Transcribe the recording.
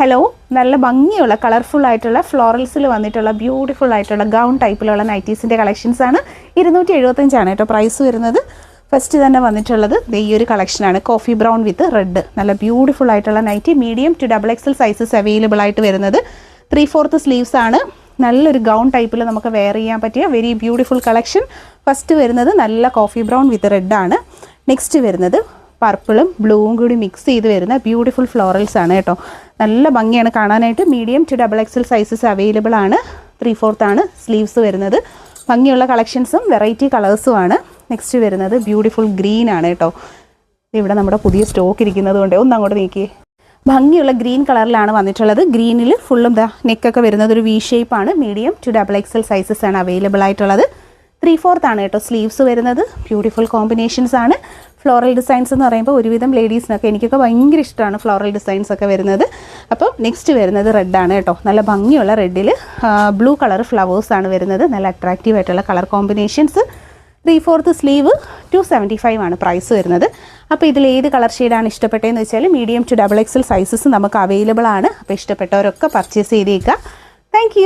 Hello, നല്ല ഭംഗിയുള്ള colourful ആയിട്ടുള്ള ഫ്ലോറൽസിൽ വന്നിട്ടുള്ള ബ്യൂട്ടിഫുൾ ആയിട്ടുള്ള ഗൗൺ ടൈപ്പിലുള്ള നൈറ്റീസിൻ്റെ കളക്ഷൻസ് ആണ്. 275 കേട്ടോ പ്രൈസ് വരുന്നത്. ഫസ്റ്റ് തന്നെ വന്നിട്ടുള്ളത് ഈ ഒരു കളക്ഷനാണ്, കോഫി ബ്രൗൺ വിത്ത് റെഡ്. നല്ല ബ്യൂട്ടിഫുൾ ആയിട്ടുള്ള nightie, medium to XXL sizes available ആയിട്ട് വരുന്നത്. 3/4 സ്ലീവ്സ് ആണ്. നല്ലൊരു ഗൗൺ ടൈപ്പിൽ നമുക്ക് വെയർ ചെയ്യാൻ പറ്റിയ വെരി ബ്യൂട്ടിഫുൾ കളക്ഷൻ. ഫസ്റ്റ് വരുന്നത് നല്ല കോഫി ബ്രൗൺ വിത്ത് റെഡ് ആണ്. നെക്സ്റ്റ് വരുന്നത് പർപ്പിളും ബ്ലൂവും കൂടി മിക്സ് ചെയ്ത് വരുന്ന ബ്യൂട്ടിഫുൾ ഫ്ലോറൽസ് ആണ് കേട്ടോ. നല്ല ഭംഗിയാണ് കാണാനായിട്ട്. Medium to XXL sizes available ആണ്. 3/4 ആണ് സ്ലീവ്സ് വരുന്നത്. ഭംഗിയുള്ള കളക്ഷൻസും വെറൈറ്റി കളേഴ്സുമാണ്. നെക്സ്റ്റ് വരുന്നത് ബ്യൂട്ടിഫുൾ ഗ്രീൻ ആണ് കേട്ടോ. ഇവിടെ നമ്മുടെ പുതിയ സ്റ്റോക്ക് ഇരിക്കുന്നത് കൊണ്ട് ഒന്ന് അങ്ങോട്ട് നീക്കിയേ. ഭംഗിയുള്ള ഗ്രീൻ കളറിലാണ് വന്നിട്ടുള്ളത്. ഗ്രീനിൽ ഫുള്ളും നെക്കൊക്കെ വരുന്നത് ഒരു വി ഷേപ്പാണ്. മീഡിയം ടു XXL സൈസസ് ആണ് അവൈലബിൾ ആയിട്ടുള്ളത്. 3/4 ആണ് കേട്ടോ സ്ലീവ്സ് വരുന്നത്. ബ്യൂട്ടിഫുൾ കോമ്പിനേഷൻസ് ആണ്. ഫ്ലോറൽ ഡിസൈൻസ് എന്ന് പറയുമ്പോൾ ഒരുവിധം ലേഡീസിനൊക്കെ, എനിക്കൊക്കെ ഭയങ്കര ഇഷ്ടമാണ് ഫ്ലോറൽ ഡിസൈൻസ് ഒക്കെ വരുന്നത്. അപ്പോൾ നെക്സ്റ്റ് വരുന്നത് റെഡാണ് കേട്ടോ. നല്ല ഭംഗിയുള്ള റെഡിൽ ബ്ലൂ കളർ ഫ്ലവേഴ്സ് ആണ് വരുന്നത്. നല്ല അട്രാക്റ്റീവ് ആയിട്ടുള്ള കളർ കോമ്പിനേഷൻസ്. 3/4 സ്ലീവ് 275 ആണ് പ്രൈസ് വരുന്നത്. അപ്പോൾ ഇതിൽ ഏത് കളർ ഷെയ്ഡാണ് ഇഷ്ടപ്പെട്ടതെന്ന് വെച്ചാൽ മീഡിയം ടു XXL സൈസസ് നമുക്ക് അവൈലബിൾ ആണ്. അപ്പോൾ ഇഷ്ടപ്പെട്ടവരൊക്കെ പർച്ചേസ് ചെയ്തേക്കുക. താങ്ക്